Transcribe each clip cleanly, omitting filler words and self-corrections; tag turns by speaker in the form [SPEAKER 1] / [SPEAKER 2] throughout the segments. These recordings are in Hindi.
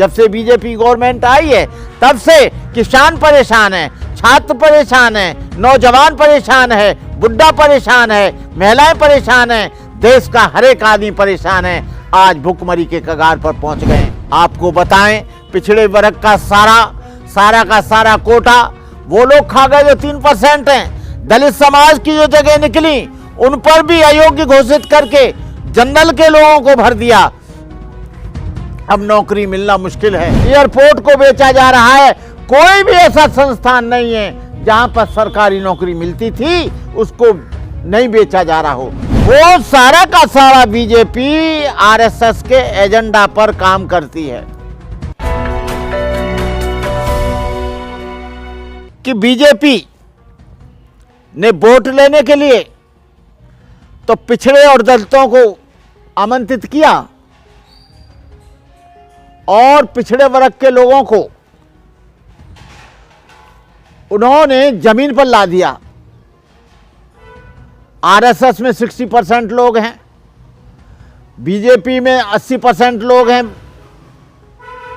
[SPEAKER 1] जब से बीजेपी गवर्नमेंट आई है तब से किसान परेशान है, छात्र परेशान है, नौजवान परेशान है, बुढ़ा परेशान है, महिलाएं परेशान है, देश का हर एक आदमी परेशान है। आज भुखमरी के कगार पर पहुंच गए। आपको बताएं, पिछड़े वर्ग का सारा कोटा वो लोग खा गए जो 3% हैं। दलित समाज की जो जगह निकली उन पर भी अयोग्य घोषित करके जनरल के लोगों को भर दिया। अब नौकरी मिलना मुश्किल है। एयरपोर्ट को बेचा जा रहा है। कोई भी ऐसा संस्थान नहीं है जहां पर सरकारी नौकरी मिलती थी उसको नहीं बेचा जा रहा हो। वो सारा का सारा बीजेपी आरएसएस के एजेंडा पर काम करती है कि बीजेपी ने वोट लेने के लिए तो पिछड़े और दलितों को आमंत्रित किया और पिछड़े वर्ग के लोगों को उन्होंने जमीन पर ला दिया। आरएसएस में 60% लोग हैं, बीजेपी में 80% लोग हैं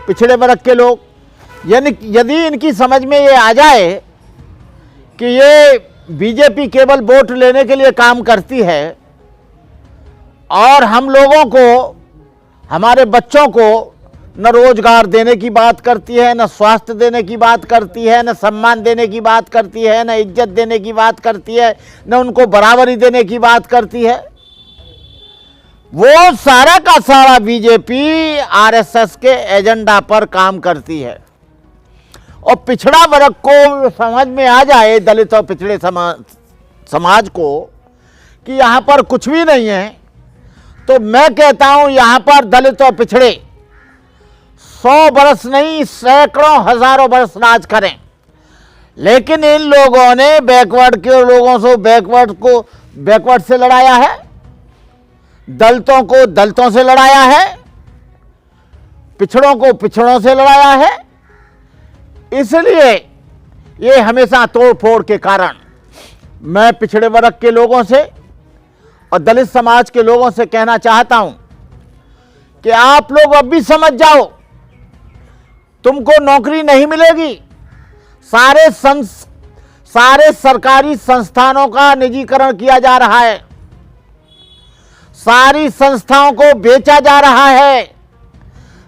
[SPEAKER 1] पिछड़े वर्ग के लोग। यानी यदि इनकी समझ में ये आ जाए कि ये बीजेपी केवल वोट लेने के लिए काम करती है और हम लोगों को, हमारे बच्चों को न रोजगार देने की बात करती है, न स्वास्थ्य देने की बात करती है, न सम्मान देने की बात करती है, न इज्जत देने की बात करती है, न उनको बराबरी देने की बात करती है, वो सारा का सारा बीजेपी आरएसएस के एजेंडा पर काम करती है। और पिछड़ा वर्ग को समझ में आ जाए, दलित और पिछड़े समाज को, कि यहाँ पर कुछ भी नहीं है, तो मैं कहता हूँ यहाँ पर दलित और पिछड़े 100 बरस नहीं, सैकड़ों हजारों बरस राज करें, लेकिन इन लोगों ने बैकवर्ड के लोगों से बैकवर्ड से लड़ाया है, दलितों को दलितों से लड़ाया है, पिछड़ों को पिछड़ों से लड़ाया है। इसलिए ये हमेशा तोड़ फोड़ के कारण मैं पिछड़े वर्ग के लोगों से और दलित समाज के लोगों से कहना चाहता हूं कि आप लोग अब भी समझ जाओ, तुमको नौकरी नहीं मिलेगी। सारे सरकारी संस्थानों का निजीकरण किया जा रहा है, सारी संस्थाओं को बेचा जा रहा है,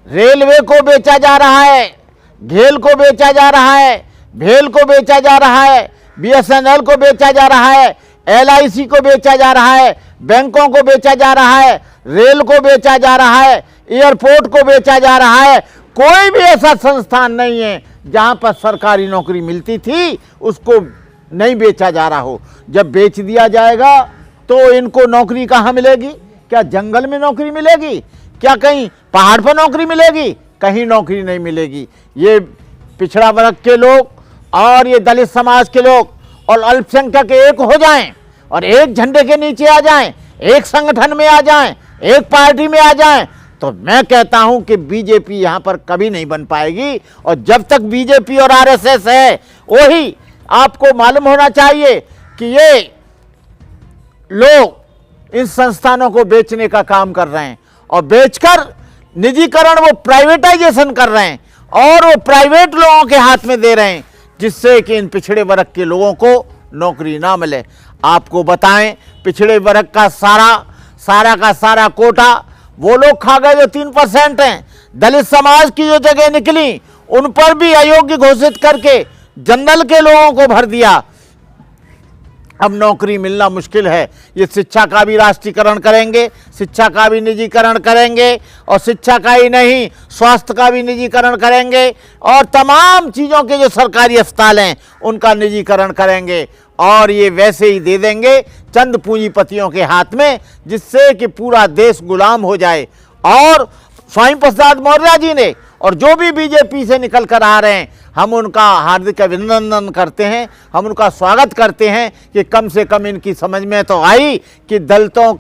[SPEAKER 1] रेलवे को बेचा जा रहा है, घेल को बेचा जा रहा है, भेल को बेचा जा रहा है, बीएसएनएल को बेचा जा रहा है, एलआईसी को बेचा जा रहा है, बैंकों को बेचा जा रहा है, रेल को बेचा जा रहा है, एयरपोर्ट को बेचा जा रहा है। कोई भी ऐसा संस्थान नहीं है जहां पर सरकारी नौकरी मिलती थी उसको नहीं बेचा जा रहा हो। जब बेच दिया जाएगा तो इनको नौकरी कहां मिलेगी? क्या जंगल में नौकरी मिलेगी? क्या कहीं पहाड़ पर नौकरी मिलेगी? कहीं नौकरी नहीं मिलेगी। ये पिछड़ा वर्ग के लोग और ये दलित समाज के लोग और अल्पसंख्यक एक हो जाएं और एक झंडे के नीचे आ जाएं, एक संगठन में आ जाएं, एक पार्टी में आ जाएं, तो मैं कहता हूं कि बीजेपी यहां पर कभी नहीं बन पाएगी। और जब तक बीजेपी और आरएसएस है, वही आपको मालूम होना चाहिए कि ये लोग इन संस्थानों को बेचने का काम कर रहे हैं और बेचकर निजीकरण, वो प्राइवेटाइजेशन कर रहे हैं और वो प्राइवेट लोगों के हाथ में दे रहे हैं, जिससे कि इन पिछड़े वर्ग के लोगों को नौकरी ना मिले। आपको बताएं, पिछड़े वर्ग का सारा कोटा वो लोग खा गए जो 3% हैं। दलित समाज की जो जगह निकली उन पर भी अयोग्य घोषित करके जनरल के लोगों को भर दिया। अब नौकरी मिलना मुश्किल है। ये शिक्षा का भी राष्ट्रीयकरण करेंगे, शिक्षा का भी निजीकरण करेंगे और शिक्षा का ही नहीं, स्वास्थ्य का भी निजीकरण करेंगे और तमाम चीज़ों के जो सरकारी अस्पताल हैं उनका निजीकरण करेंगे और ये वैसे ही दे देंगे चंद पूंजीपतियों के हाथ में, जिससे कि पूरा देश गुलाम हो जाए। और स्वामी प्रसाद मौर्य जी ने और जो भी बीजेपी से निकल कर आ रहे हैं, हम उनका हार्दिक अभिनंदन करते हैं, हम उनका स्वागत करते हैं कि कम से कम इनकी समझ में तो आई कि दलितों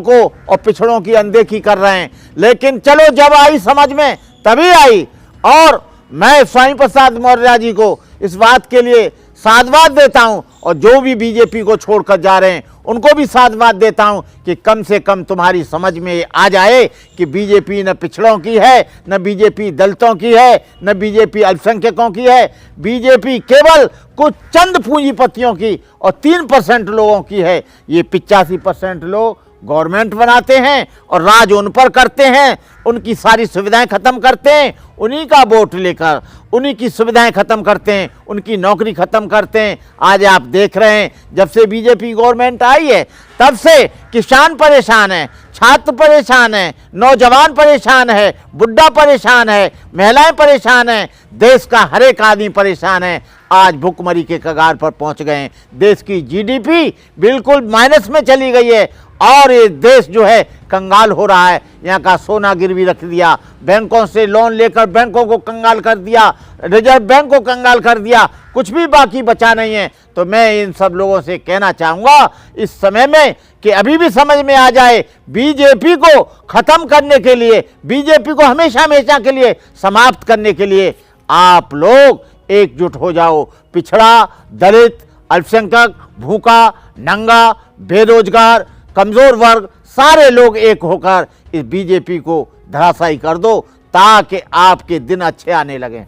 [SPEAKER 1] को और पिछड़ों की अनदेखी कर रहे हैं। लेकिन चलो, जब आई समझ में तभी आई। और मैं स्वामी प्रसाद मौर्य जी को इस बात के लिए साधुवाद देता हूं और जो भी बीजेपी को छोड़कर जा रहे हैं उनको भी साधुवाद देता हूं कि कम से कम तुम्हारी समझ में आ जाए कि बीजेपी न पिछड़ों की है, न बीजेपी दलितों की है, न बीजेपी अल्पसंख्यकों की है। बीजेपी केवल कुछ चंद पूंजीपतियों की और 3% लोगों की है। ये 85% लोग गवर्नमेंट बनाते हैं और राज उन पर करते हैं, उनकी सारी सुविधाएं खत्म करते हैं, उन्हीं का वोट लेकर उन्हीं की सुविधाएं खत्म करते हैं, उनकी नौकरी खत्म करते हैं। आज आप देख रहे हैं जब से बीजेपी गवर्नमेंट आई है तब से किसान परेशान है, छात्र परेशान है, नौजवान परेशान है, बुढ़ा परेशान है, महिलाएं परेशान हैं, देश का हर एक आदमी परेशान है। आज भुखमरी के कगार पर पहुंच गए हैं। देश की जीडीपी बिल्कुल माइनस में चली गई है और ये देश जो है कंगाल हो रहा है। यहाँ का सोना गिरवी रख दिया, बैंकों से लोन लेकर बैंकों को कंगाल कर दिया, रिजर्व बैंक को कंगाल कर दिया, कुछ भी बाकी बचा नहीं है। तो मैं इन सब लोगों से कहना चाहूँगा इस समय में कि अभी भी समझ में आ जाए, बीजेपी को खत्म करने के लिए, बीजेपी को हमेशा हमेशा के लिए समाप्त करने के लिए आप लोग एकजुट हो जाओ। पिछड़ा, दलित, अल्पसंख्यक, भूखा, नंगा, बेरोजगार, कमजोर वर्ग, सारे लोग एक होकर इस बीजेपी को धराशायी कर दो ताकि आपके दिन अच्छे आने लगें।